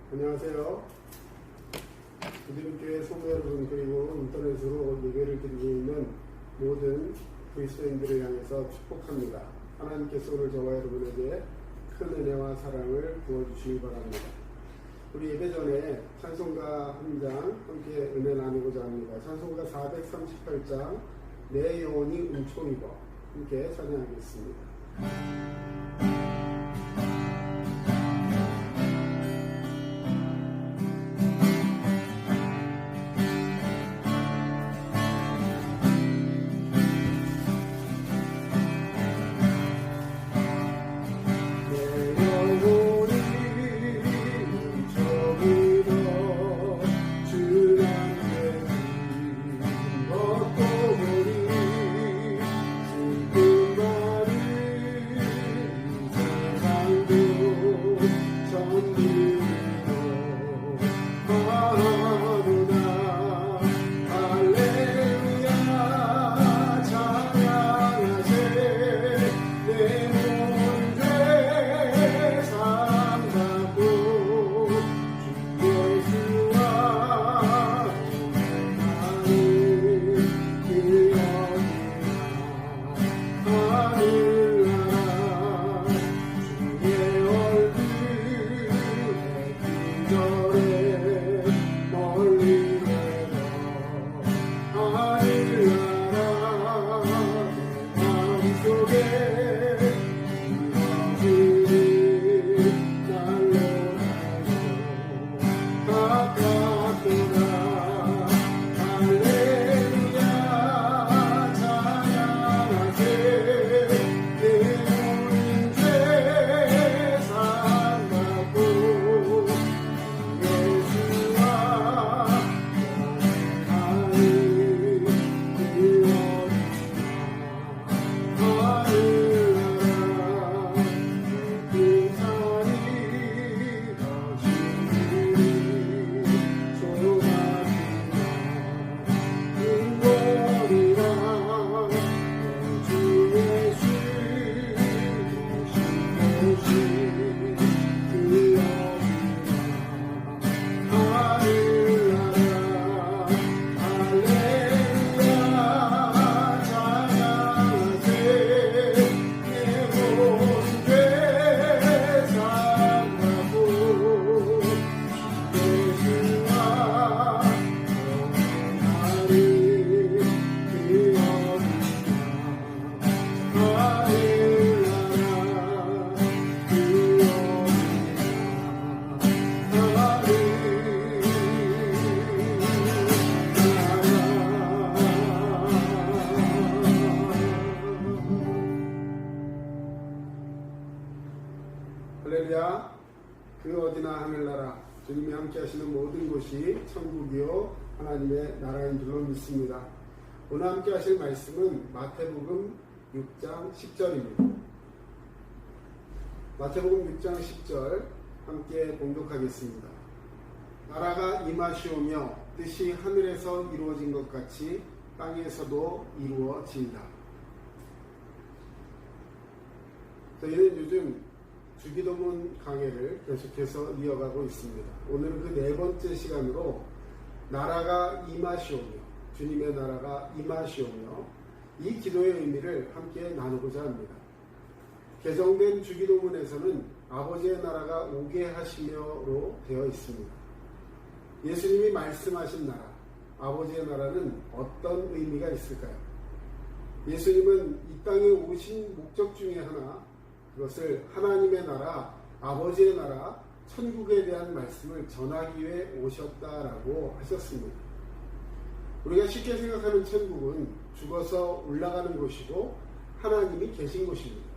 안녕하세요. 우리교회 성도 여러분, 그리고 인터넷으로 예배를 드리고 있는 모든 그리스도인들을 향해서 축복합니다. 하나님께서 오늘 저와 여러분에게 큰 은혜와 사랑을 부어주시기 바랍니다. 우리 예배 전에 찬송가 한 장 함께 은혜 나누고자 합니다. 찬송가 438장 내 영혼이 은총이고 함께 찬양하겠습니다. 할렐루야. 그 어디나 하늘나라 주님이 함께 하시는 모든 곳이 천국이요 하나님의 나라인 줄로 믿습니다. 오늘 함께 하실 말씀은 마태복음 6장 10절입니다. 마태복음 6장 10절 함께 봉독하겠습니다. 나라가 임하시오며 뜻이 하늘에서 이루어진 것 같이 땅에서도 이루어진다. 저희는 요즘 주기도문 강해를 계속해서 이어가고 있습니다. 오늘은 그 네 번째 시간으로 나라가 임하시오며, 주님의 나라가 임하시오며 이 기도의 의미를 함께 나누고자 합니다. 개정된 주기도문에서는 아버지의 나라가 오게 하시며로 되어 있습니다. 예수님이 말씀하신 나라, 아버지의 나라는 어떤 의미가 있을까요? 예수님은 이 땅에 오신 목적 중에 하나, 그것을 하나님의 나라, 아버지의 나라, 천국에 대한 말씀을 전하기 위해 오셨다라고 하셨습니다. 우리가 쉽게 생각하는 천국은 죽어서 올라가는 곳이고 하나님이 계신 곳입니다.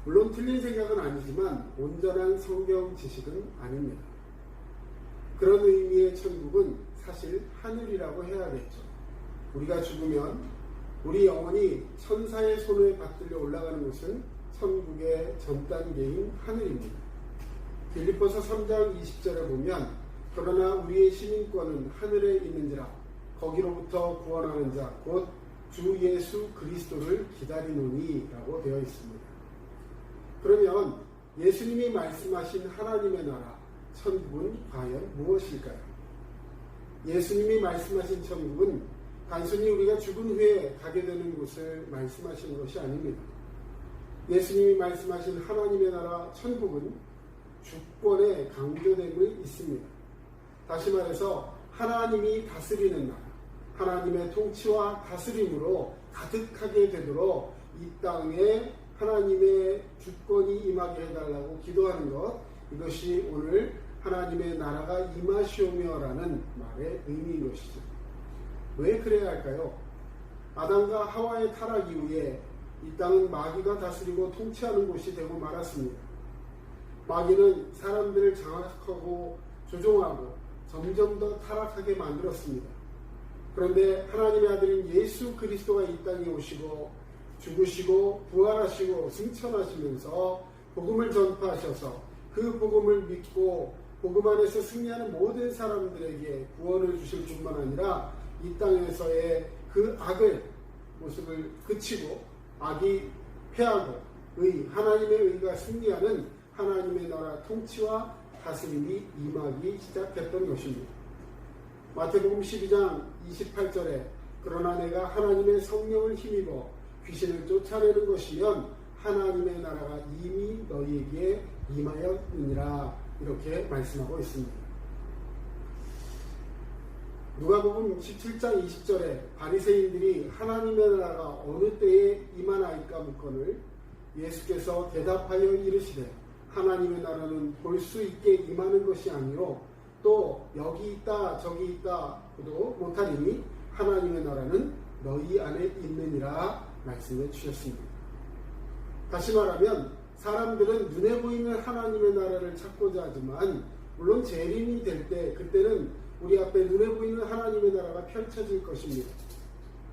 물론 틀린 생각은 아니지만 온전한 성경 지식은 아닙니다. 그런 의미의 천국은 사실 하늘이라고 해야겠죠. 우리가 죽으면 우리 영혼이 천사의 손에 받들려 올라가는 곳은 천국의 전 단계인 하늘입니다. 빌립보서 3장 20절에 보면 그러나 우리의 시민권은 하늘에 있는지라 거기로부터 구원하는 자 곧 주 예수 그리스도를 기다리노니 라고 되어 있습니다. 그러면 예수님이 말씀하신 하나님의 나라, 천국은 과연 무엇일까요? 예수님이 말씀하신 천국은 단순히 우리가 죽은 후에 가게 되는 곳을 말씀하시는 것이 아닙니다. 예수님이 말씀하신 하나님의 나라 천국은 주권의 강조됨이 있습니다. 다시 말해서 하나님이 다스리는 나라, 하나님의 통치와 다스림으로 가득하게 되도록 이 땅에 하나님의 주권이 임하게 해달라고 기도하는 것, 이것이 오늘 하나님의 나라가 임하시오며라는 말의 의미인 것이죠. 왜 그래야 할까요? 아담과 하와의 타락 이후에 이 땅은 마귀가 다스리고 통치하는 곳이 되고 말았습니다. 마귀는 사람들을 장악하고 조종하고 점점 더 타락하게 만들었습니다. 그런데 하나님의 아들인 예수 그리스도가 이 땅에 오시고 죽으시고 부활하시고 승천하시면서 복음을 전파하셔서 그 복음을 믿고 복음 안에서 승리하는 모든 사람들에게 구원을 주실 뿐만 아니라 이 땅에서의 그 악을 모습을 그치고 악이 패하고 하나님의 의가 승리하는 하나님의 나라 통치와 다스림이 임하기 시작했던 것입니다. 마태복음 12장 28절에 그러나 내가 하나님의 성령을 힘입어 귀신을 쫓아내는 것이면 하나님의 나라가 이미 너희에게 임하였느니라, 이렇게 말씀하고 있습니다. 누가복음 17장 20절에 바리새인들이 하나님의 나라가 어느 때에 임하나이까 묻거늘 예수께서 대답하여 이르시되 하나님의 나라는 볼 수 있게 임하는 것이 아니요 또 여기 있다 저기 있다 도 못하리니 하나님의 나라는 너희 안에 있느니라 말씀해 주셨습니다. 다시 말하면 사람들은 눈에 보이는 하나님의 나라를 찾고자 하지만 물론 재림이 될 때 그때는 우리 앞에 눈에 보이는 하나님의 나라가 펼쳐질 것입니다.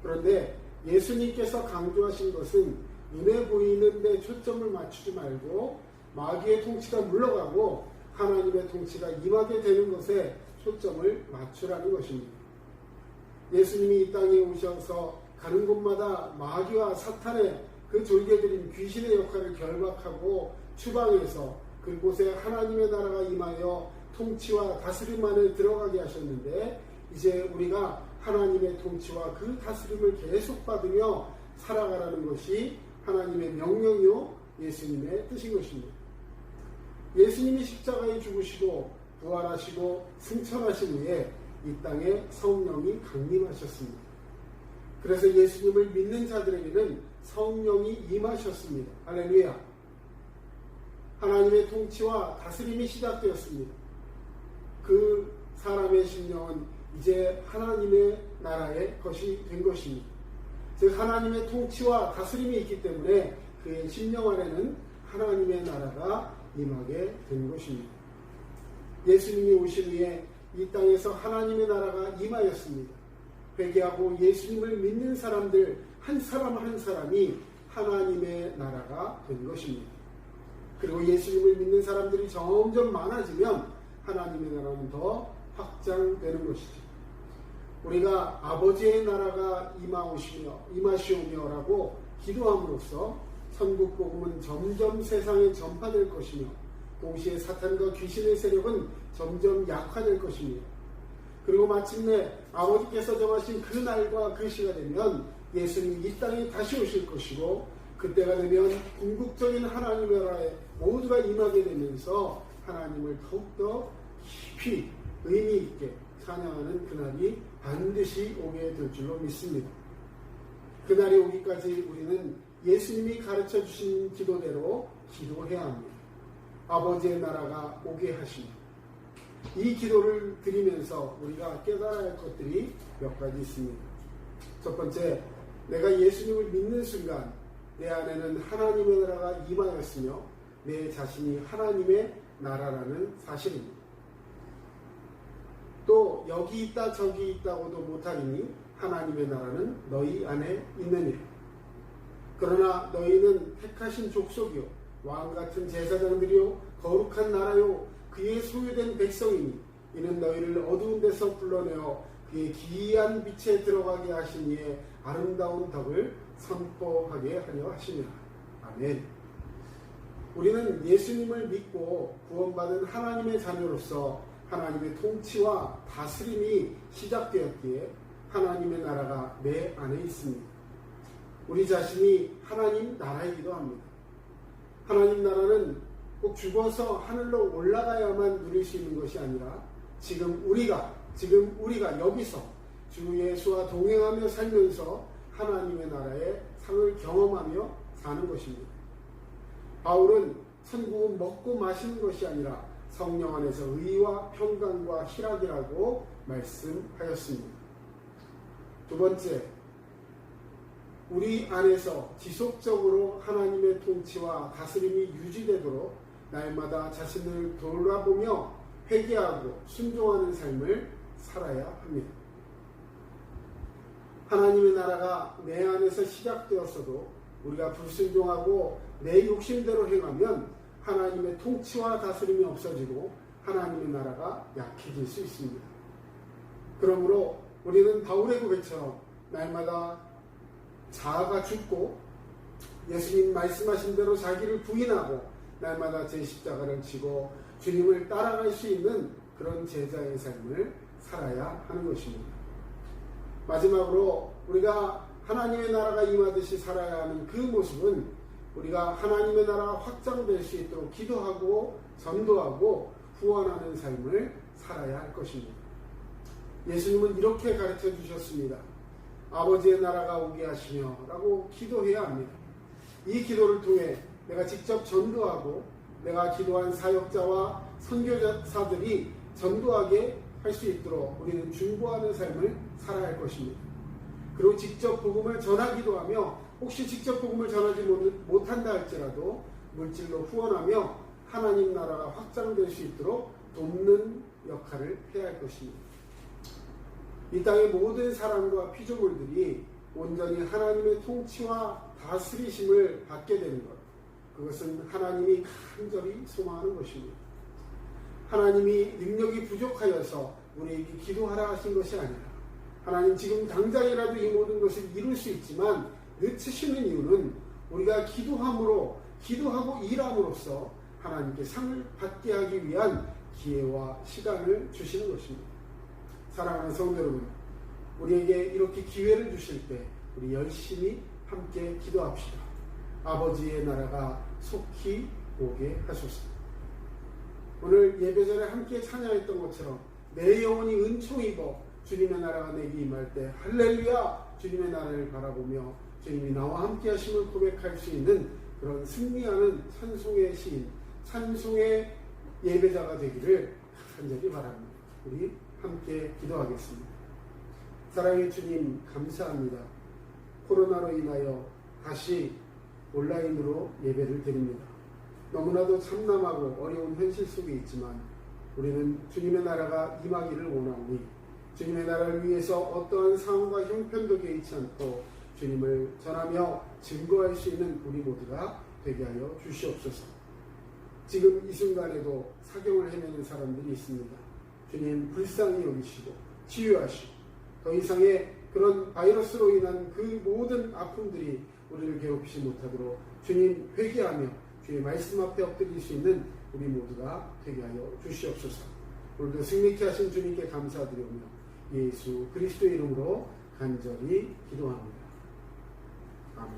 그런데 예수님께서 강조하신 것은 눈에 보이는 데 초점을 맞추지 말고 마귀의 통치가 물러가고 하나님의 통치가 임하게 되는 것에 초점을 맞추라는 것입니다. 예수님이 이 땅에 오셔서 가는 곳마다 마귀와 사탄의 그 졸개들인 귀신의 역할을 결박하고 추방해서 그곳에 하나님의 나라가 임하여 통치와 다스림 안에 들어가게 하셨는데 이제 우리가 하나님의 통치와 그 다스림을 계속 받으며 살아가라는 것이 하나님의 명령이요 예수님의 뜻인 것입니다. 예수님이 십자가에 죽으시고 부활하시고 승천하신 후에 이 땅에 성령이 강림하셨습니다. 그래서 예수님을 믿는 자들에게는 성령이 임하셨습니다. 할렐루야. 하나님의 통치와 다스림이 시작되었습니다. 그 사람의 심령은 이제 하나님의 나라의 것이 된 것입니다. 즉 하나님의 통치와 다스림이 있기 때문에 그의 심령 안에는 하나님의 나라가 임하게 된 것입니다. 예수님이 오신 후에 이 땅에서 하나님의 나라가 임하였습니다. 회개하고 예수님을 믿는 사람들 한 사람 한 사람이 하나님의 나라가 된 것입니다. 그리고 예수님을 믿는 사람들이 점점 많아지면 하나님의 나라는 더 확장되는 것이죠. 우리가 아버지의 나라가 임하시오며라고 기도함으로써 천국 복음은 점점 세상에 전파될 것이며 동시에 사탄과 귀신의 세력은 점점 약화될 것입니다. 그리고 마침내 아버지께서 정하신 그 날과 그 시가 되면 예수님이 이 땅에 다시 오실 것이고 그때가 되면 궁극적인 하나님의 나라에 모두가 임하게 되면서 하나님을 더욱더 깊이 의미 있게 찬양하는 그날이 반드시 오게 될 줄로 믿습니다. 그날이 오기까지 우리는 예수님이 가르쳐 주신 기도대로 기도해야 합니다. 아버지의 나라가 오게 하시며 이 기도를 드리면서 우리가 깨달아야 할 것들이 몇 가지 있습니다. 첫 번째, 내가 예수님을 믿는 순간 내 안에는 하나님의 나라가 임하였으며 내 자신이 하나님의 나라라는 사실입니다. 또 여기 있다 저기 있다고도 못하리니 하나님의 나라는 너희 안에 있느니라. 그러나 너희는 택하신 족속이요 왕같은 제사장들이요 거룩한 나라요 그의 소유된 백성이니 이는 너희를 어두운 데서 불러내어 그의 기이한 빛에 들어가게 하신 이의 아름다운 덕을 선포하게 하려 하시니라. 아멘. 우리는 예수님을 믿고 구원받은 하나님의 자녀로서 하나님의 통치와 다스림이 시작되었기에 하나님의 나라가 내 안에 있습니다. 우리 자신이 하나님 나라이기도 합니다. 하나님 나라는 꼭 죽어서 하늘로 올라가야만 누릴 수 있는 것이 아니라 지금 우리가 여기서 주 예수와 동행하며 살면서 하나님의 나라의 상을 경험하며 사는 것입니다. 바울은 천국은 먹고 마시는 것이 아니라 성령 안에서 의와 평강과 희락이라고 말씀하였습니다. 두 번째, 우리 안에서 지속적으로 하나님의 통치와 다스림이 유지되도록 날마다 자신을 돌아보며 회개하고 순종하는 삶을 살아야 합니다. 하나님의 나라가 내 안에서 시작되었어도 우리가 불순종하고 내 욕심대로 행하면 하나님의 통치와 다스림이 없어지고 하나님의 나라가 약해질 수 있습니다. 그러므로 우리는 바울의 고백처럼 날마다 자아가 죽고 예수님 말씀하신 대로 자기를 부인하고 날마다 제 십자가를 지고 주님을 따라갈 수 있는 그런 제자의 삶을 살아야 하는 것입니다. 마지막으로 우리가 하나님의 나라가 임하듯이 살아야 하는 그 모습은 우리가 하나님의 나라가 확장될 수 있도록 기도하고 전도하고 후원하는 삶을 살아야 할 것입니다. 예수님은 이렇게 가르쳐 주셨습니다. 아버지의 나라가 오게 하시며 라고 기도해야 합니다. 이 기도를 통해 내가 직접 전도하고 내가 기도한 사역자와 선교사들이 전도하게 할 수 있도록 우리는 중보하는 삶을 살아야 할 것입니다. 그리고 직접 복음을 전하기도 하며 혹시 직접 복음을 전하지 못한다 할지라도 물질로 후원하며 하나님 나라가 확장될 수 있도록 돕는 역할을 해야 할 것입니다. 이 땅의 모든 사람과 피조물들이 온전히 하나님의 통치와 다스리심을 받게 되는 것, 그것은 하나님이 간절히 소망하는 것입니다. 하나님이 능력이 부족하여서 우리에게 기도하라 하신 것이 아니라 하나님 지금 당장이라도 이 모든 것을 이룰 수 있지만 늦추시는 이유는 우리가 기도하고 일함으로써 하나님께 상을 받게 하기 위한 기회와 시간을 주시는 것입니다. 사랑하는 성도 여러분, 우리에게 이렇게 기회를 주실 때 우리 열심히 함께 기도합시다. 아버지의 나라가 속히 오게 하소서. 오늘 예배전에 함께 찬양했던 것처럼 내 영혼이 은총 입어 주님의 나라가 내게 임할 때 할렐루야 주님의 나라를 바라보며 주님이 나와 함께 하심을 고백할 수 있는 그런 승리하는 찬송의 시인, 찬송의 예배자가 되기를 간절히 바랍니다. 우리 함께 기도하겠습니다. 사랑의 주님, 감사합니다. 코로나로 인하여 다시 온라인으로 예배를 드립니다. 너무나도 참담하고 어려운 현실 속에 있지만 우리는 주님의 나라가 임하기를 원하오니 주님의 나라를 위해서 어떠한 상황과 형편도 개의치 않고 주님을 전하며 증거할 수 있는 우리 모두가 되게 하여 주시옵소서. 지금 이 순간에도 사경을 헤매는 사람들이 있습니다. 주님 불쌍히 여기시고 치유하시고 더 이상의 그런 바이러스로 인한 그 모든 아픔들이 우리를 괴롭히지 못하도록 주님 회개하며 주의 말씀 앞에 엎드릴 수 있는 우리 모두가 되게 하여 주시옵소서. 오늘도 승리케 하신 주님께 감사드리며 예수 그리스도의 이름으로 간절히 기도합니다. 아멘.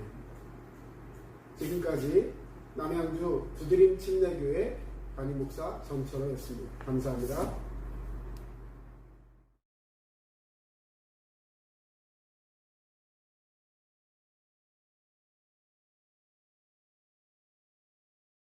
지금까지 남양주 두드림 침례교회 담임목사 정철호였습니다. 감사합니다.